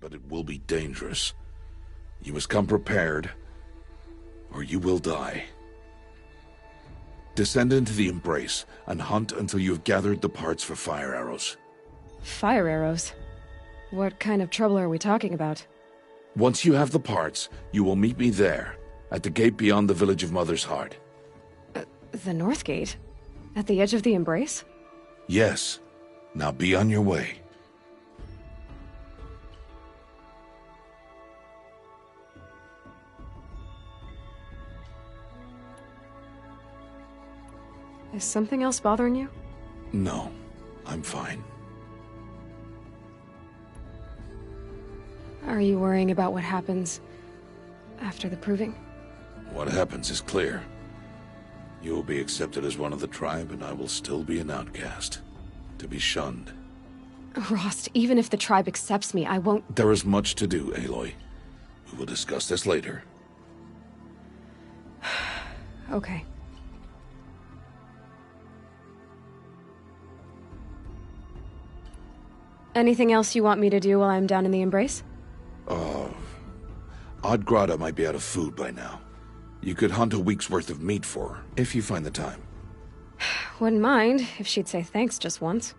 but it will be dangerous. You must come prepared, or you will die. Descend into the Embrace, and hunt until you have gathered the parts for fire arrows. Fire arrows? What kind of trouble are we talking about? Once you have the parts, you will meet me there, at the gate beyond the village of Mother's Heart. The North Gate? At the edge of the Embrace? Yes. Now be on your way. Is something else bothering you? No, I'm fine. Are you worrying about what happens after the proving? What happens is clear. You will be accepted as one of the tribe, and I will still be an outcast. To be shunned. Rost, even if the tribe accepts me, I won't— There is much to do, Aloy. We will discuss this later. Okay. Anything else you want me to do while I'm down in the Embrace? Odgrada might be out of food by now. You could hunt a week's worth of meat for her, if you find the time. Wouldn't mind if she'd say thanks just once.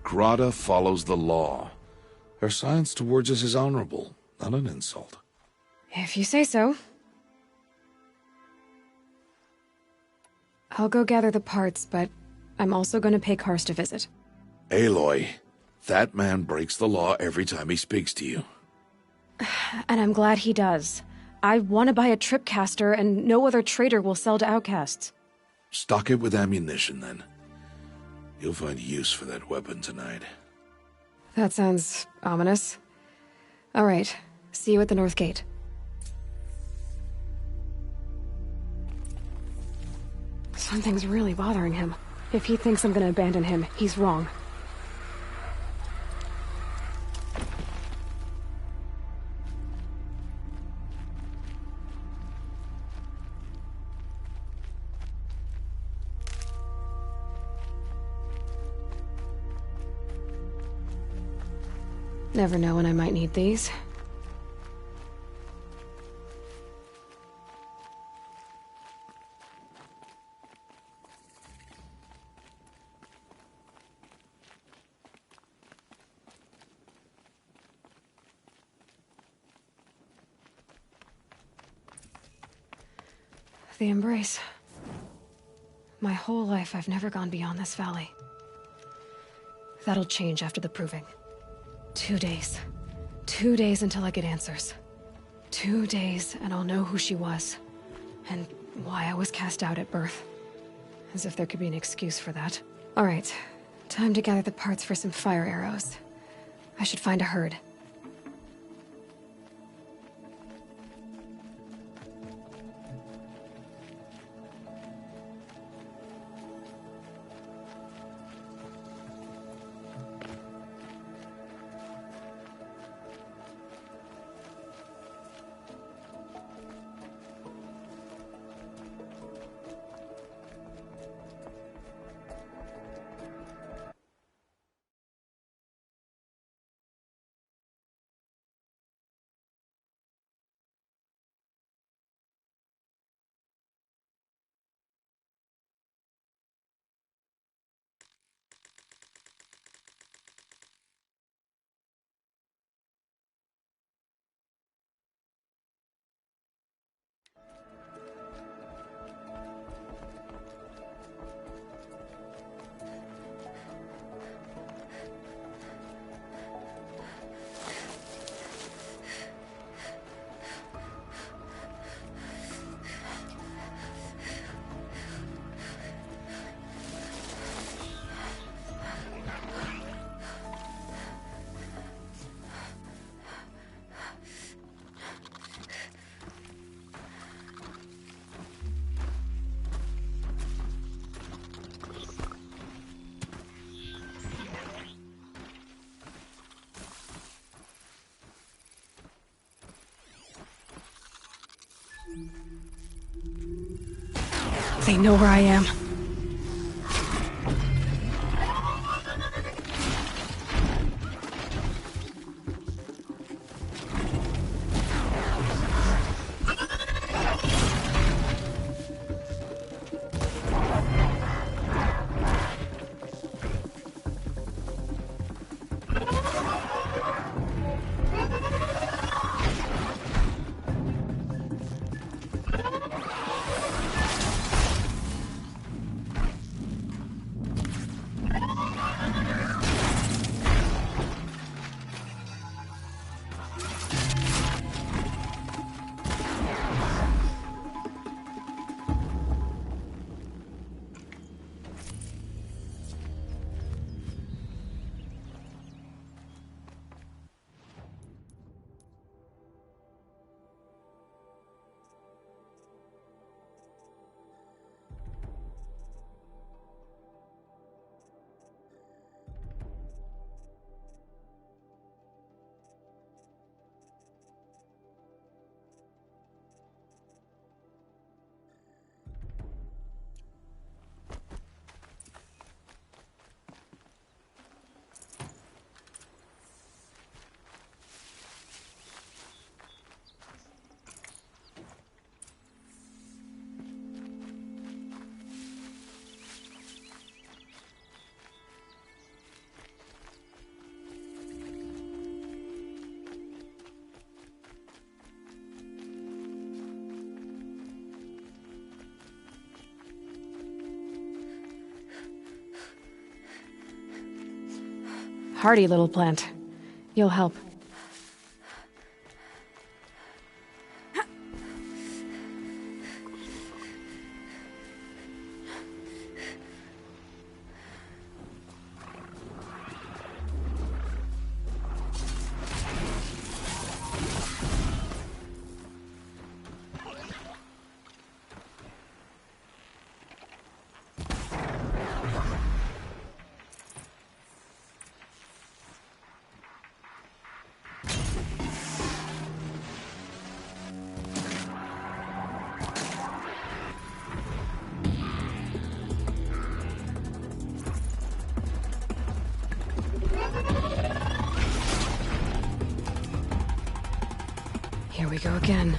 Grada follows the law. Her science towards us is honorable, not an insult. If you say so. I'll go gather the parts, but I'm also going to pay Karst a visit. Aloy, that man breaks the law every time he speaks to you. And I'm glad he does. I want to buy a tripcaster, and no other trader will sell to outcasts. Stock it with ammunition, then. You'll find use for that weapon tonight. That sounds ominous. All right. See you at the North Gate. Something's really bothering him. If he thinks I'm gonna abandon him, he's wrong. Never know when I might need these. The Embrace. My whole life I've never gone beyond this valley. That'll change after the proving. 2 days. 2 days until I get answers. 2 days and I'll know who she was. And why I was cast out at birth. As if there could be an excuse for that. Alright, time to gather the parts for some fire arrows. I should find a herd. They know where I am. hardy little plant. You'll help. Here we go again.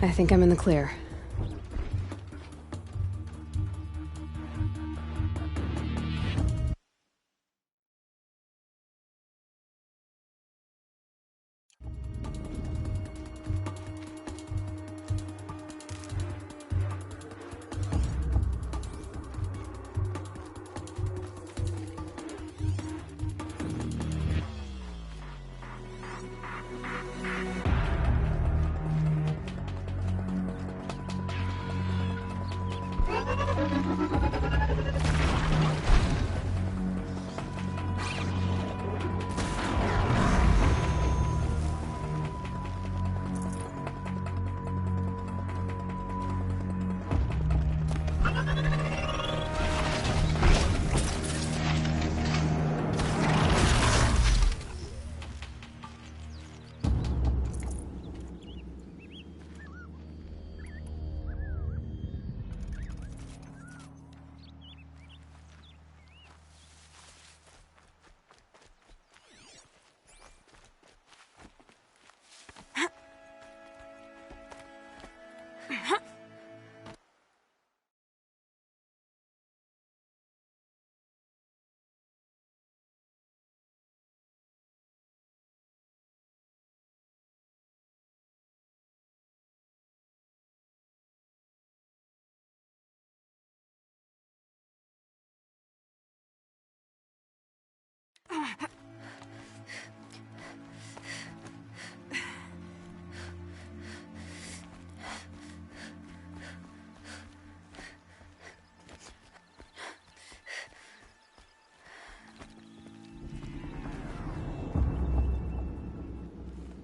I think I'm in the clear.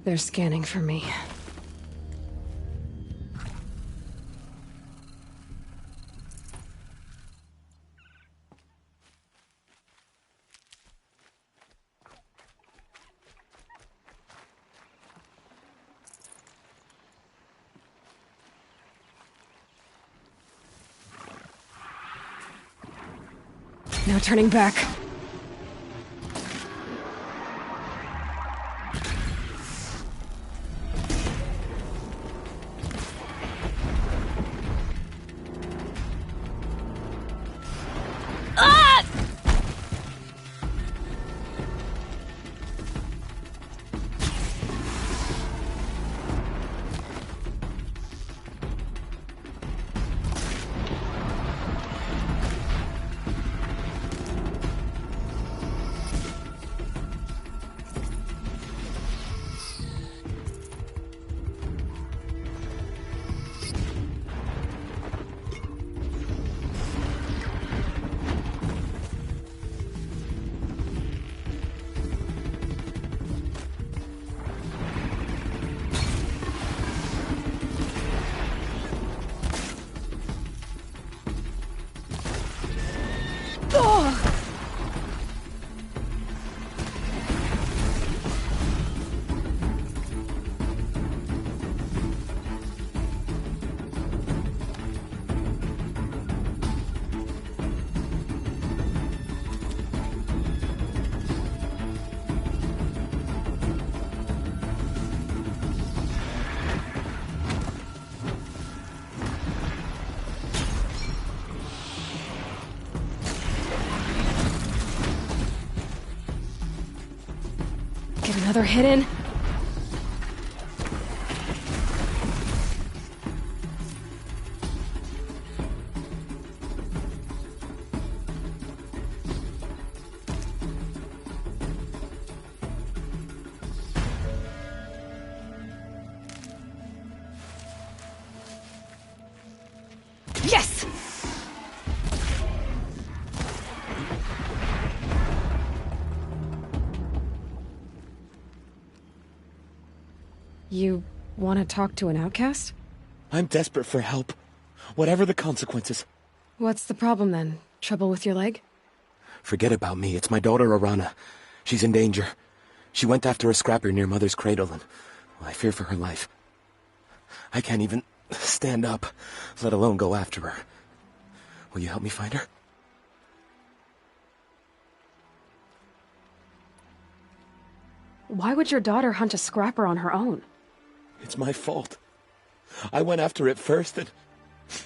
They're scanning for me. No turning back. Another hidden? Yes! You want to talk to an outcast? I'm desperate for help. Whatever the consequences. What's the problem then? Trouble with your leg? Forget about me. It's my daughter, Arana. She's in danger. She went after a scrapper near Mother's cradle, and I fear for her life. I can't even stand up, let alone go after her. Will you help me find her? Why would your daughter hunt a scrapper on her own? It's my fault. I went after it first, and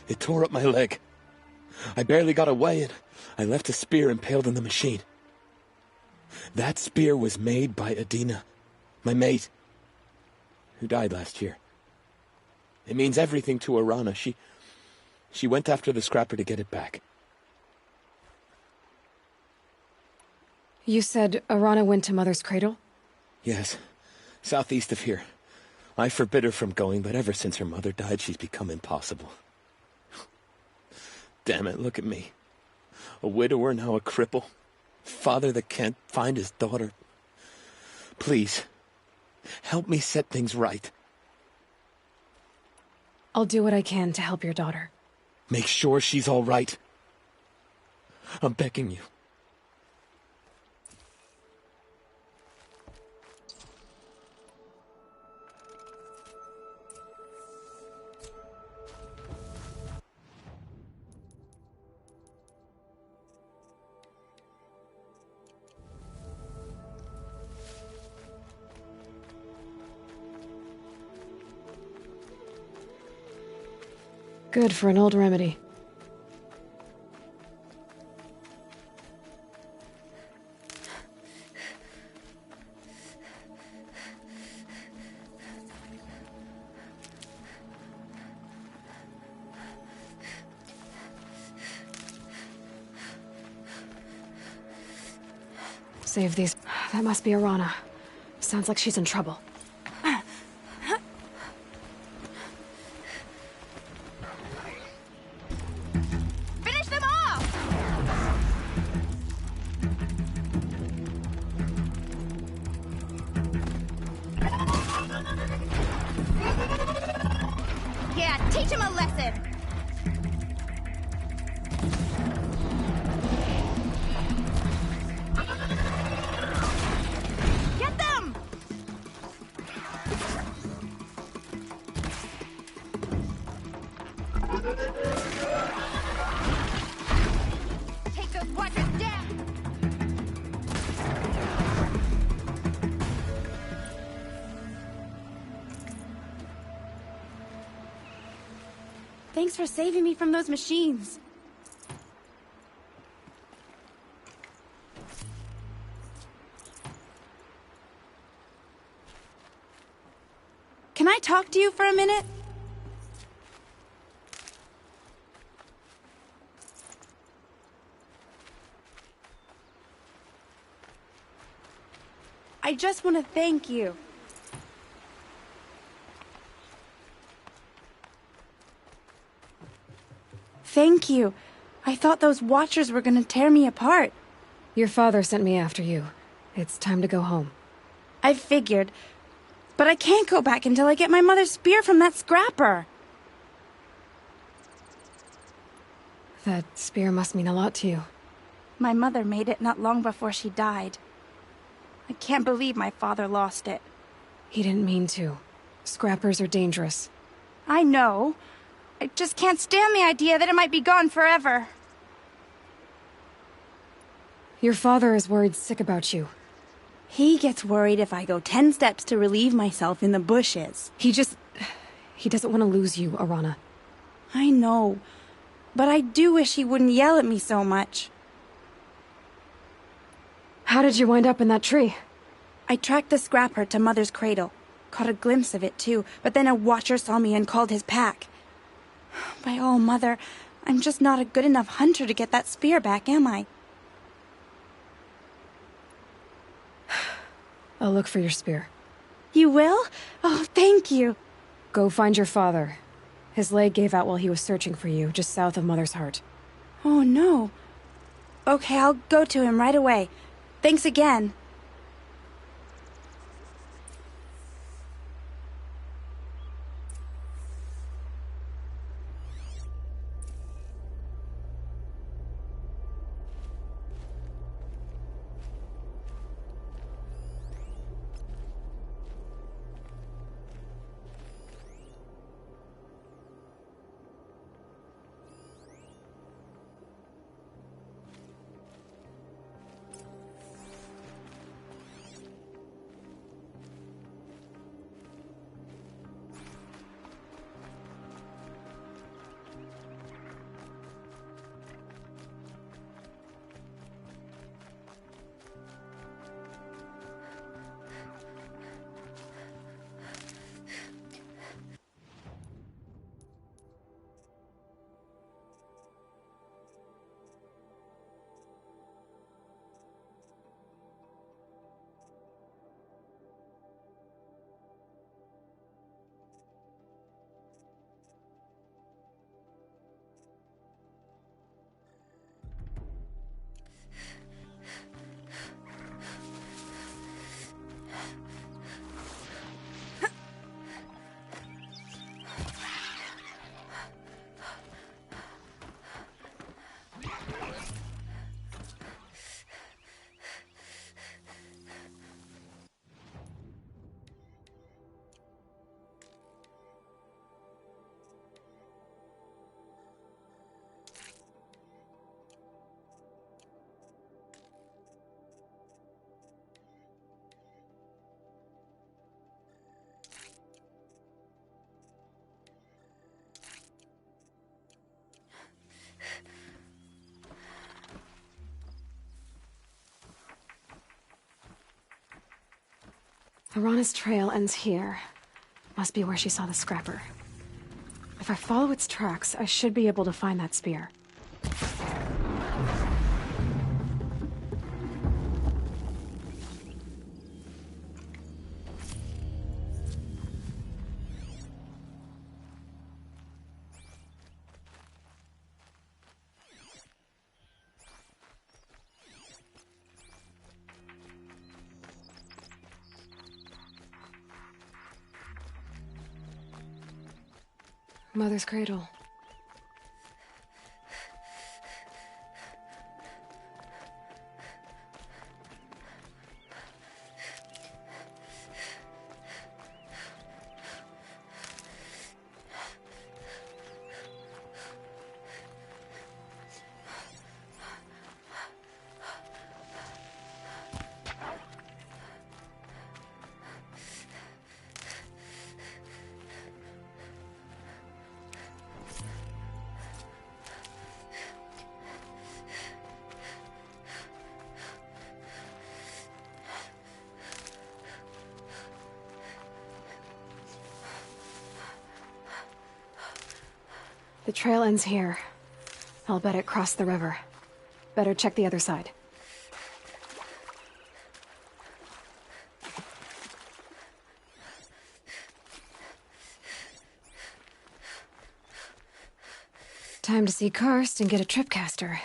it tore up my leg. I barely got away, and I left a spear impaled in the machine. That spear was made by Adina, my mate, who died last year. It means everything to Arana. She went after the scrapper to get it back. You said Arana went to Mother's cradle? Yes, southeast of here. I forbid her from going, but ever since her mother died, she's become impossible. Damn it, look at me. A widower, now a cripple. Father that can't find his daughter. Please, help me set things right. I'll do what I can to help your daughter. Make sure she's all right. I'm begging you. Good for an old remedy. Save these. That must be Arana. Sounds like she's in trouble. Thanks for saving me from those machines. Can I talk to you for a minute? I just want to thank you. Thank you. I thought those Watchers were gonna tear me apart. Your father sent me after you. It's time to go home. I figured. But I can't go back until I get my mother's spear from that scrapper. That spear must mean a lot to you. My mother made it not long before she died. I can't believe my father lost it. He didn't mean to. Scrappers are dangerous. I know. I just can't stand the idea that it might be gone forever. Your father is worried sick about you. He gets worried if I go 10 steps to relieve myself in the bushes. He doesn't want to lose you, Arana. I know. But I do wish he wouldn't yell at me so much. How did you wind up in that tree? I tracked the scrapper to Mother's cradle. Caught a glimpse of it, too, but then a watcher saw me and called his pack. By all, Mother, I'm just not a good enough hunter to get that spear back, am I? I'll look for your spear. You will? Oh, thank you. Go find your father. His leg gave out while he was searching for you, just south of Mother's Heart. Oh, no. Okay, I'll go to him right away. Thanks again. Arana's trail ends here. Must be where she saw the scrapper. If I follow its tracks, I should be able to find that spear. Mother's cradle. The trail ends here. I'll bet it crossed the river. Better check the other side. Time to see Karst and get a tripcaster.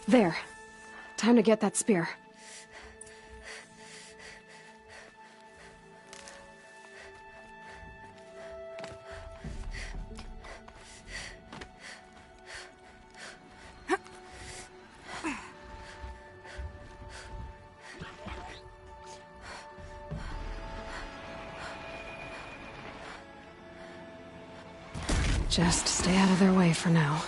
There. Time to get that spear. Just stay out of their way for now.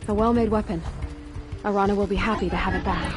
A well-made weapon. Arana will be happy to have it back.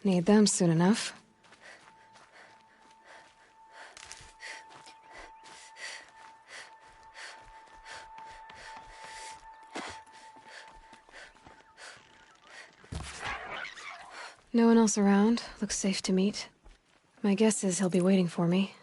Need them soon enough. No one else around. Looks safe to meet. My guess is he'll be waiting for me.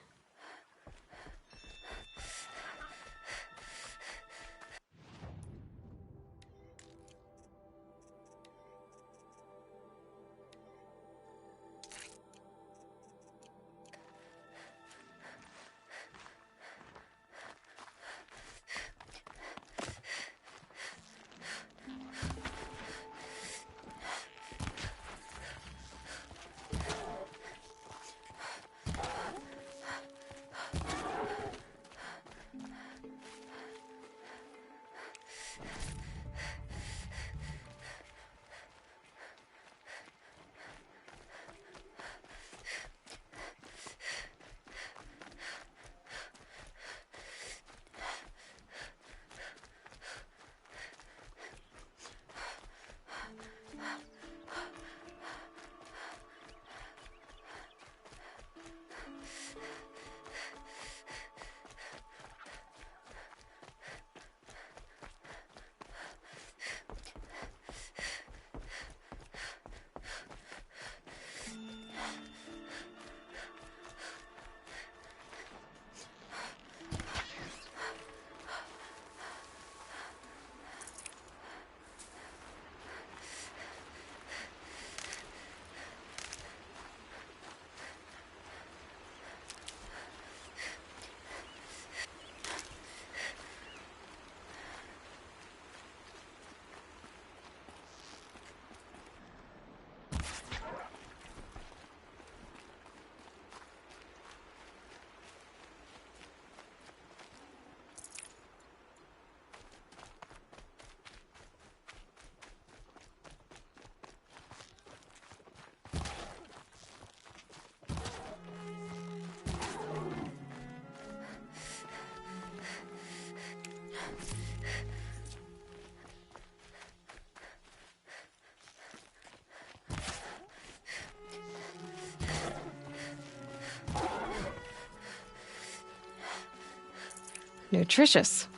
Nutritious.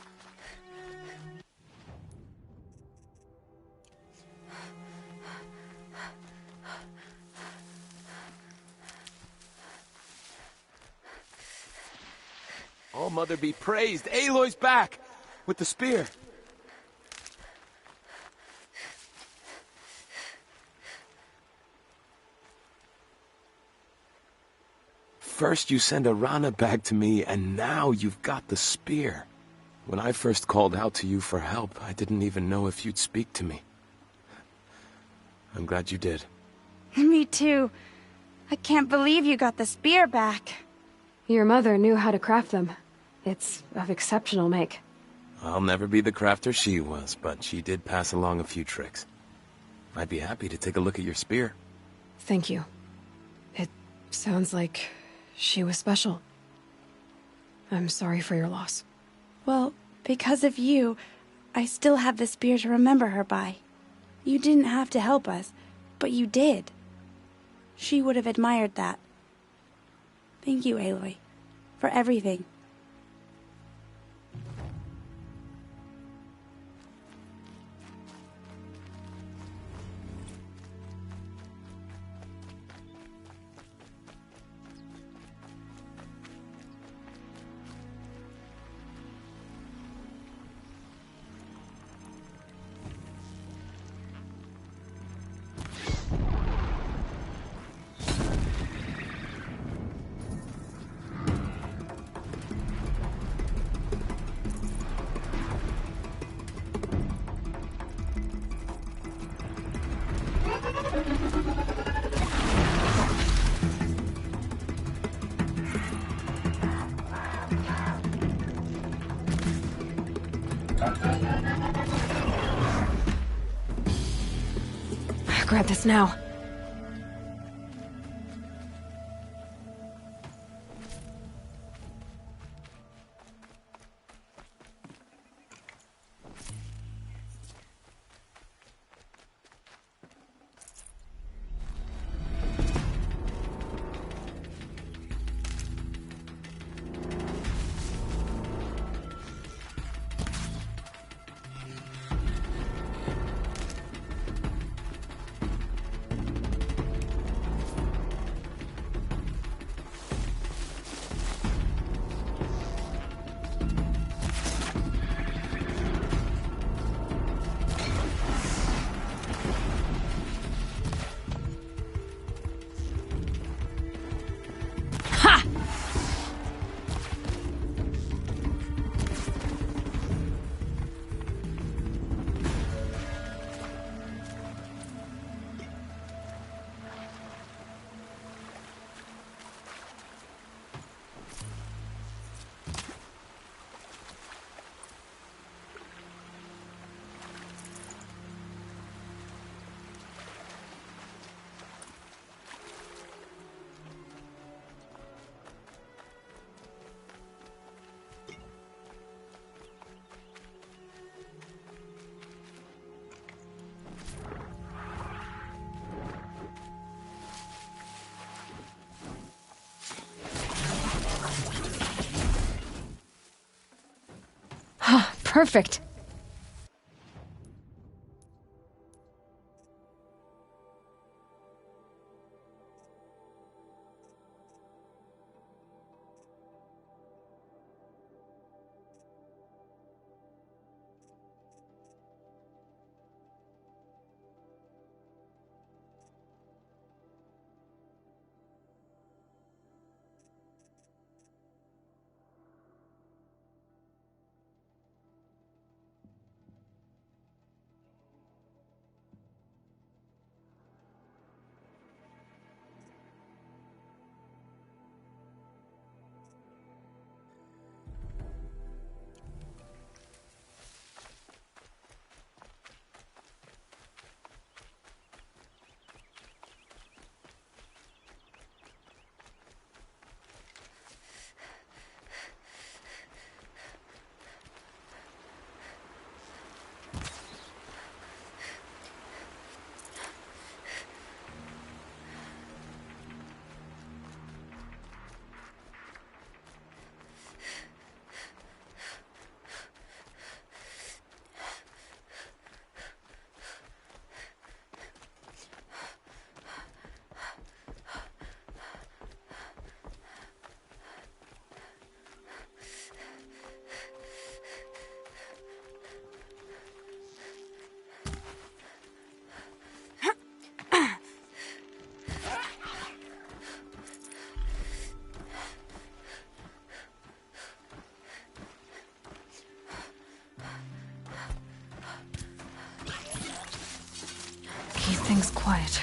All Mother be praised. Aloy's back! With the spear. First you send Arana back to me, and now you've got the spear. When I first called out to you for help, I didn't even know if you'd speak to me. I'm glad you did. Me too. I can't believe you got the spear back. Your mother knew how to craft them. It's of exceptional make. I'll never be the crafter she was, but she did pass along a few tricks. I'd be happy to take a look at your spear. Thank you. It sounds like she was special. I'm sorry for your loss. Well, because of you, I still have the spear to remember her by. You didn't have to help us, but you did. She would have admired that. Thank you, Aloy, for everything. Grab this now. Perfect. Everything's quiet.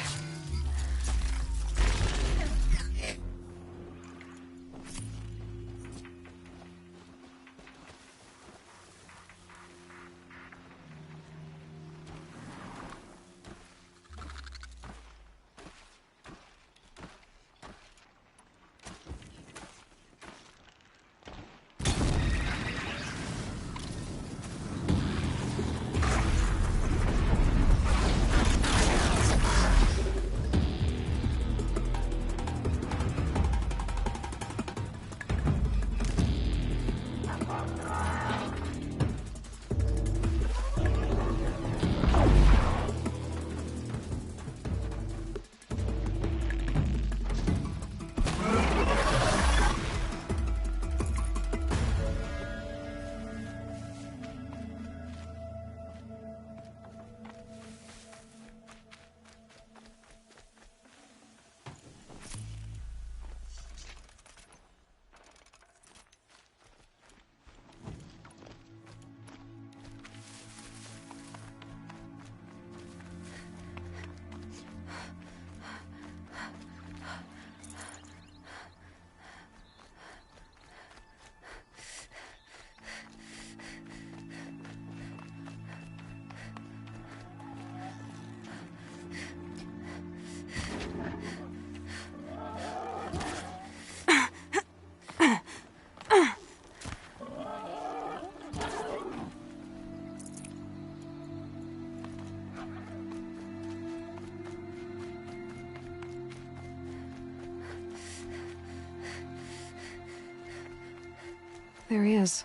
There he is.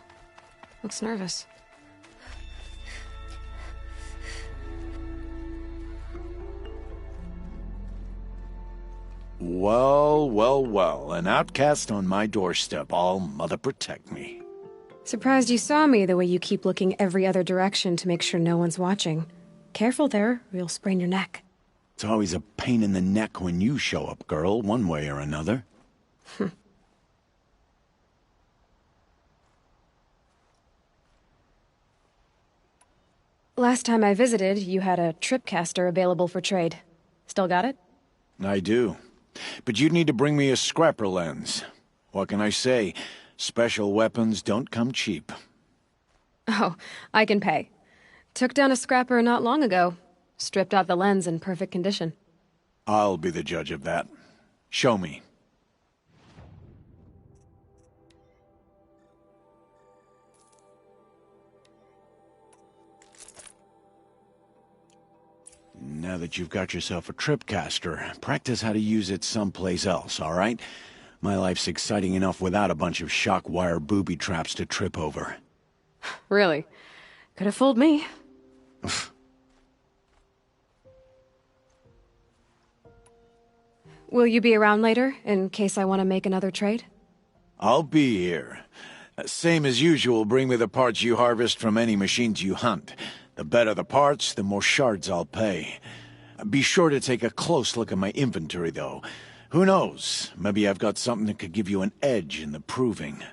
Looks nervous. Well, well, well. An outcast on my doorstep. All mother protect me. Surprised you saw me the way you keep looking every other direction to make sure no one's watching. Careful there, or you'll sprain your neck. It's always a pain in the neck when you show up, girl, one way or another. Last time I visited, you had a tripcaster available for trade. Still got it? I do. But you'd need to bring me a scrapper lens. What can I say? Special weapons don't come cheap. Oh, I can pay. Took down a scrapper not long ago. Stripped out the lens in perfect condition. I'll be the judge of that. Show me. Now that you've got yourself a tripcaster, practice how to use it someplace else, all right? My life's exciting enough without a bunch of shock wire booby traps to trip over. Really? Could have fooled me. Will you be around later, in case I want to make another trade? I'll be here. Same as usual, bring me the parts you harvest from any machines you hunt. The better the parts, the more shards I'll pay. Be sure to take a close look at my inventory, though. Who knows? Maybe I've got something that could give you an edge in the proving.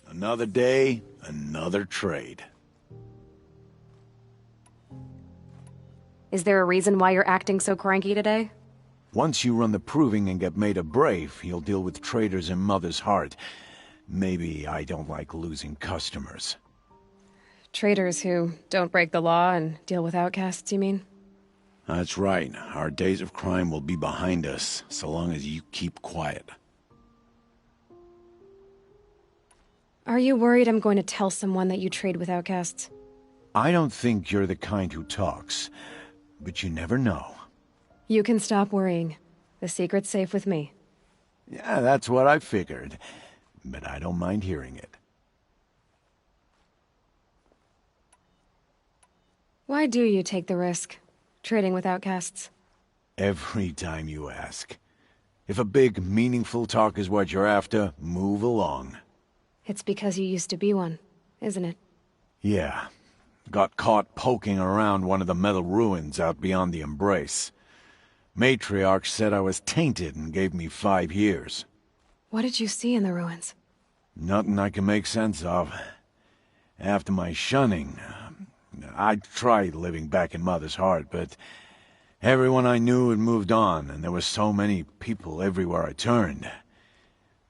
Another day, another trade. Is there a reason why you're acting so cranky today? Once you run the proving and get made a brave, you'll deal with traitors in Mother's Heart. Maybe I don't like losing customers. Traitors who don't break the law and deal with outcasts, you mean? That's right. Our days of crime will be behind us, so long as you keep quiet. Are you worried I'm going to tell someone that you trade with outcasts? I don't think you're the kind who talks, but you never know. You can stop worrying. The secret's safe with me. Yeah, that's what I figured, but I don't mind hearing it. Why do you take the risk, trading with outcasts? Every time you ask. If a big, meaningful talk is what you're after, move along. It's because you used to be one, isn't it? Yeah. Got caught poking around one of the metal ruins out beyond the Embrace. Matriarch said I was tainted and gave me 5 years. What did you see in the ruins? Nothing I can make sense of. After my shunning, I tried living back in Mother's heart, but everyone I knew had moved on, and there were so many people everywhere I turned.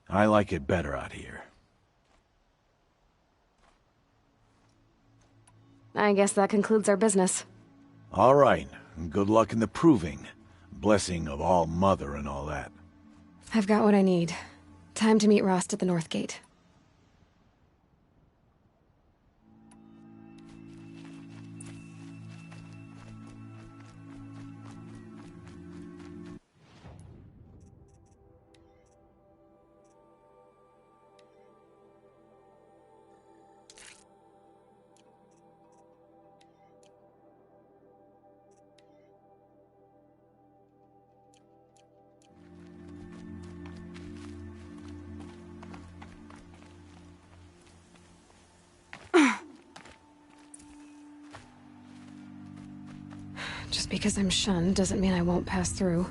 I like it better out here. I guess that concludes our business. All right. Good luck in the proving. Blessing of All Mother and all that. I've got what I need. Time to meet Rost at the North Gate. Just because I'm shunned doesn't mean I won't pass through.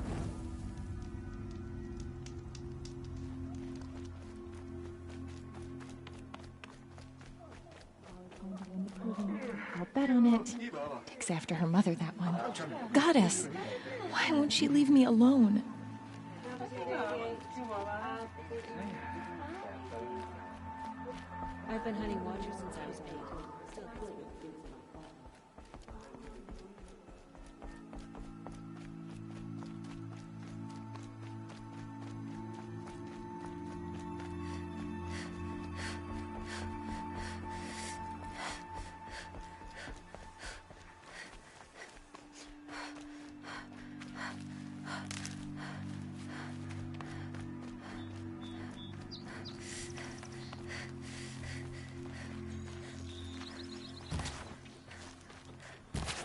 I'll bet on it. Takes after her mother, that one. Goddess! Why won't she leave me alone? I've been hunting Watchers since I was 8.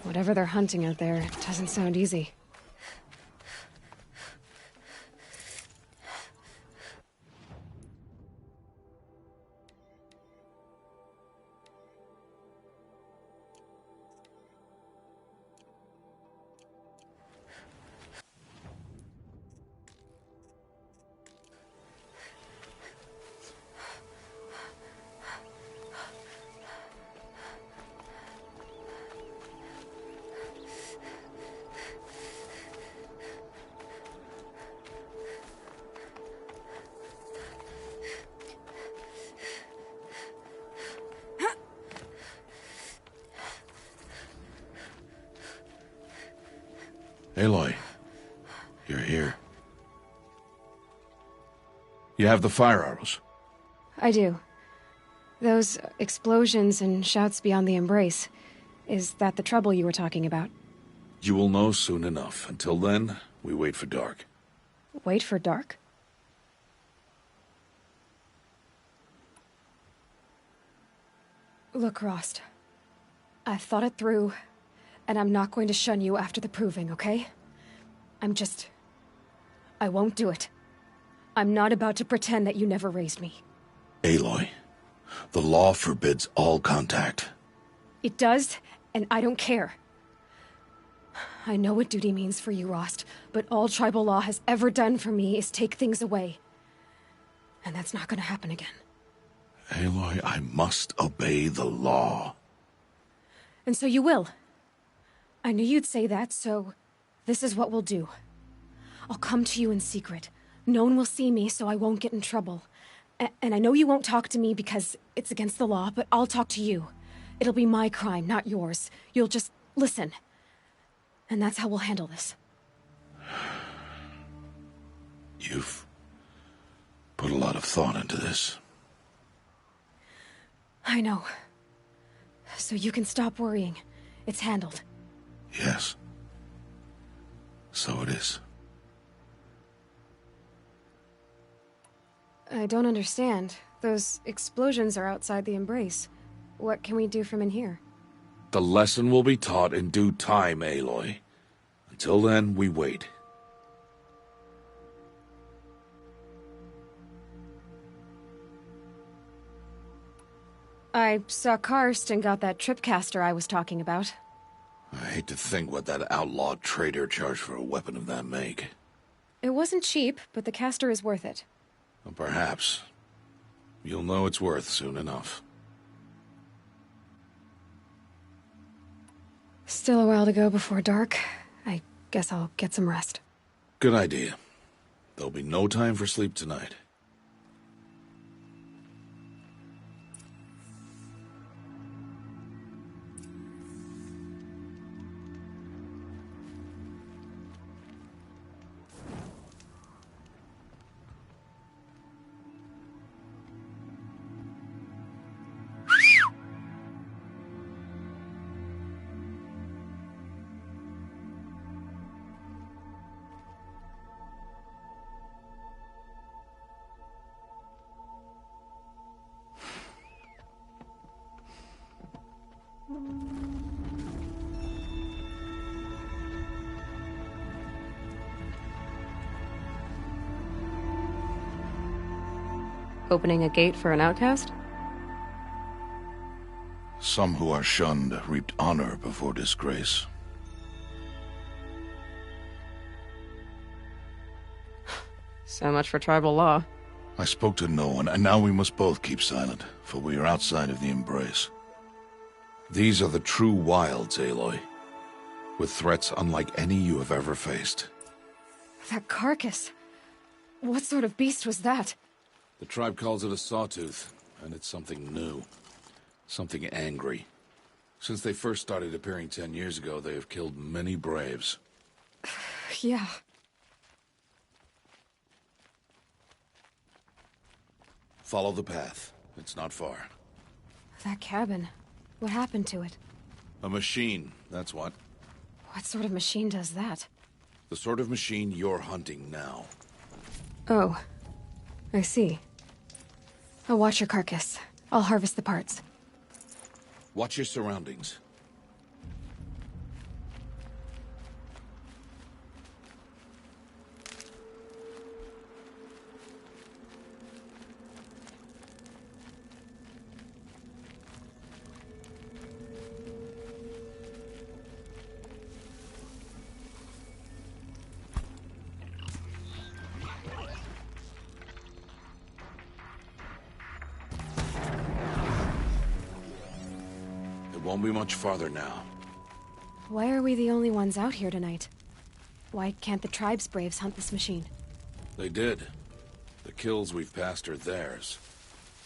Whatever they're hunting out there, it doesn't sound easy. Aloy, you're here. You have the fire arrows. I do. Those explosions and shouts beyond the Embrace. Is that the trouble you were talking about? You will know soon enough. Until then, we wait for dark. Wait for dark? Look, Rost. I've thought it through, and I'm not going to shun you after the proving, okay? I won't do it. I'm not about to pretend that you never raised me. Aloy, the law forbids all contact. It does, and I don't care. I know what duty means for you, Rost, but all tribal law has ever done for me is take things away. And that's not gonna happen again. Aloy, I must obey the law. And so you will. I knew you'd say that, so this is what we'll do. I'll come to you in secret. No one will see me, so I won't get in trouble. And I know you won't talk to me because it's against the law, but I'll talk to you. It'll be my crime, not yours. You'll just listen. And that's how we'll handle this. You've put a lot of thought into this. I know. So you can stop worrying. It's handled. Yes. So it is. I don't understand. Those explosions are outside the Embrace. What can we do from in here? The lesson will be taught in due time, Aloy. Until then, we wait. I saw Karst and got that tripcaster I was talking about. I hate to think what that outlaw trader charged for a weapon of that make. It wasn't cheap, but the caster is worth it. Well, perhaps. You'll know it's worth soon enough. Still a while to go before dark. I guess I'll get some rest. Good idea. There'll be no time for sleep tonight. Opening a gate for an outcast? Some who are shunned reaped honor before disgrace. So much for tribal law. I spoke to no one, and now we must both keep silent, for we are outside of the embrace. These are the true wilds, Aloy, with threats unlike any you have ever faced. That carcass. What sort of beast was that? The tribe calls it a sawtooth, and it's something new. Something angry. Since they first started appearing 10 years ago, they have killed many braves. Yeah. Follow the path. It's not far. That cabin. What happened to it? A machine, that's what. What sort of machine does that? The sort of machine you're hunting now. Oh. I see. I'll watch your carcass. I'll harvest the parts. Watch your surroundings. Won't be much farther now. Why are we the only ones out here tonight? Why can't the tribe's braves hunt this machine? They did. The kills we've passed are theirs.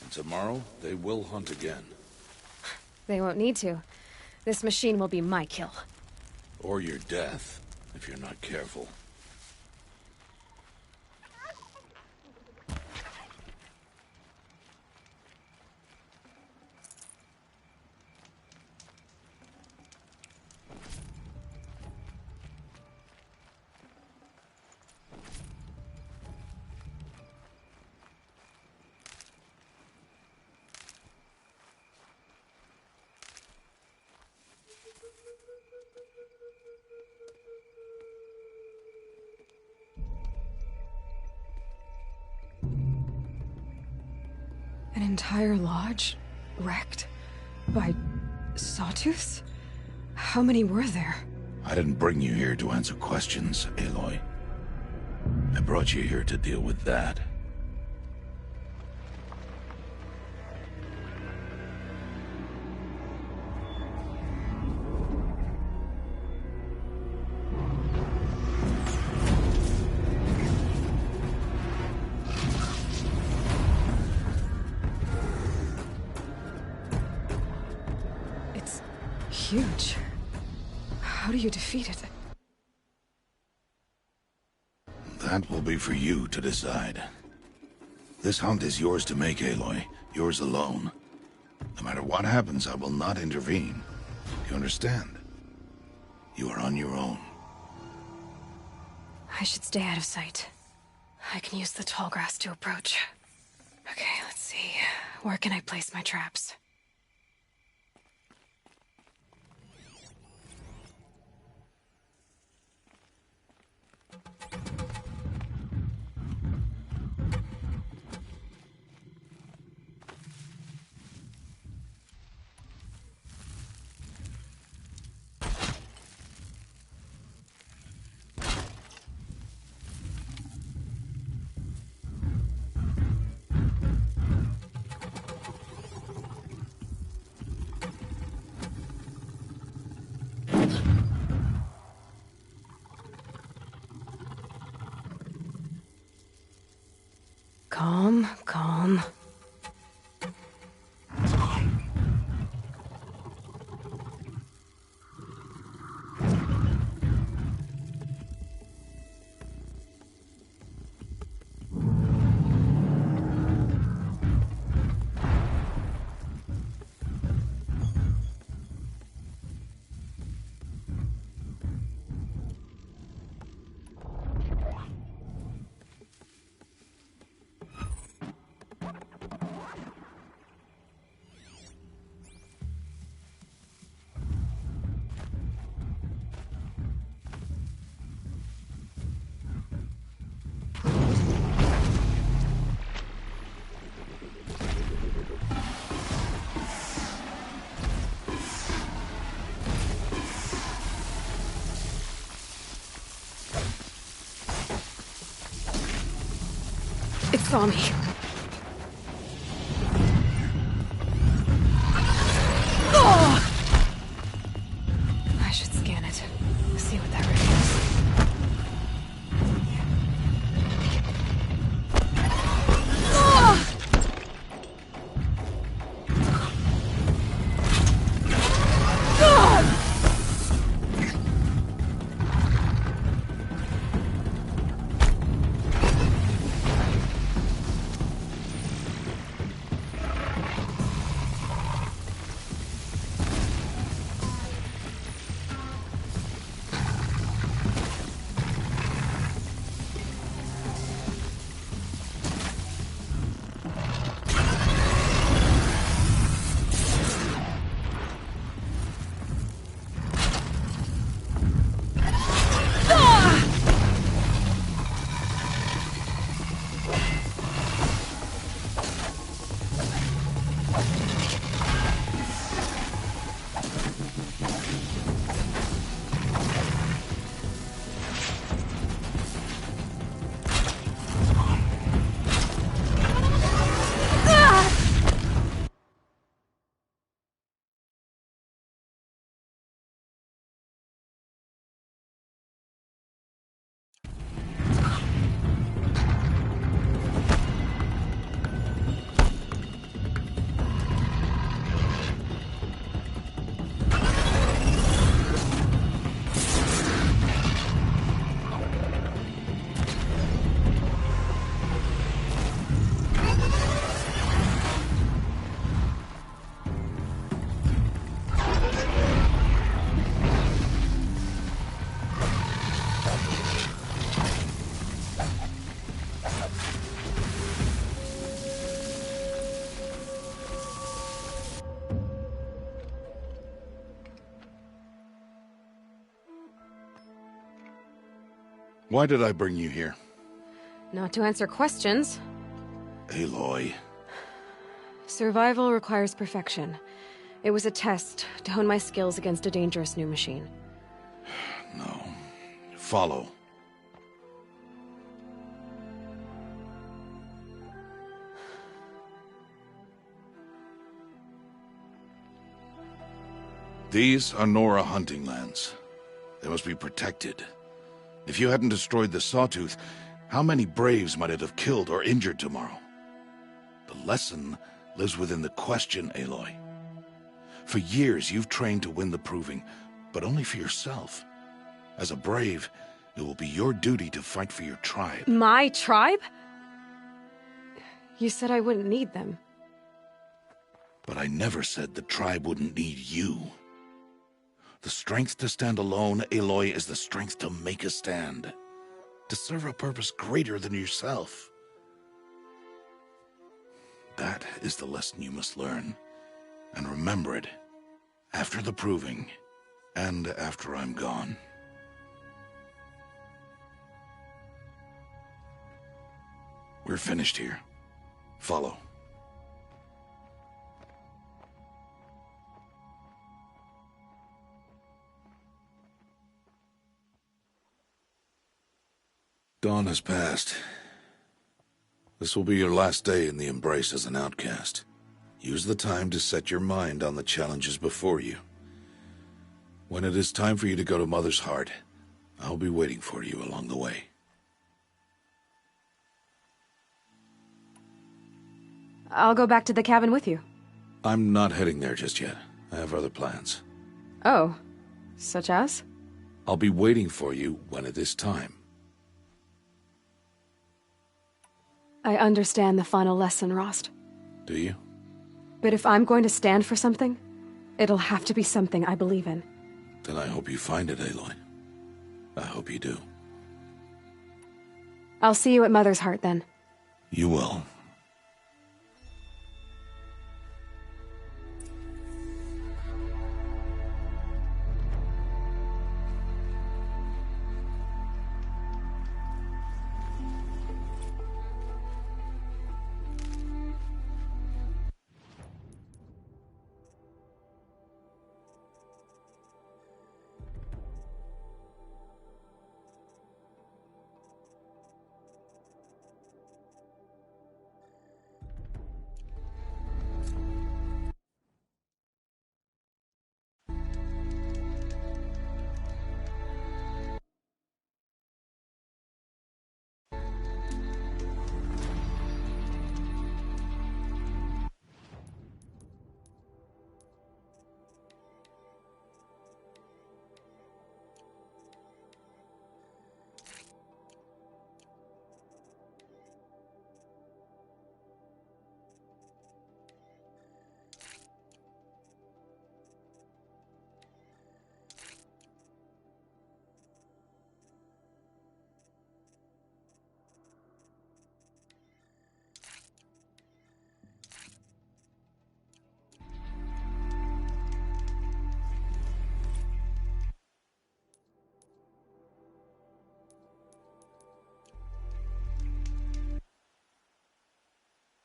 And tomorrow, they will hunt again. They won't need to. This machine will be my kill. Or your death, if you're not careful. An entire lodge? Wrecked? By sawtooths? How many were there? I didn't bring you here to answer questions, Aloy. I brought you here to deal with that. It's huge. How do you defeat it? That will be for you to decide. This hunt is yours to make, Aloy. Yours alone. No matter what happens, I will not intervene. You understand? You are on your own. I should stay out of sight. I can use the tall grass to approach. Okay, let's see. Where can I place my traps? Calm, calm. It saw me. I should scan it. See what that reveals. Why did I bring you here? Not to answer questions. Aloy. Survival requires perfection. It was a test to hone my skills against a dangerous new machine. No. Follow. These are Nora hunting lands. They must be protected. If you hadn't destroyed the Sawtooth, how many Braves might it have killed or injured tomorrow? The lesson lives within the question, Aloy. For years, you've trained to win the Proving, but only for yourself. As a Brave, it will be your duty to fight for your tribe. My tribe? You said I wouldn't need them. But I never said the tribe wouldn't need you. The strength to stand alone, Aloy, is the strength to make a stand. To serve a purpose greater than yourself. That is the lesson you must learn. And remember it. After the Proving. And after I'm gone. We're finished here. Follow. Dawn has passed. This will be your last day in the Embrace as an outcast. Use the time to set your mind on the challenges before you. When it is time for you to go to Mother's Heart, I'll be waiting for you along the way. I'll go back to the cabin with you. I'm not heading there just yet. I have other plans. Oh, such as? I'll be waiting for you when it is time. I understand the final lesson, Rost. Do you? But if I'm going to stand for something, it'll have to be something I believe in. Then I hope you find it, Aloy. I hope you do. I'll see you at Mother's Heart then. You will.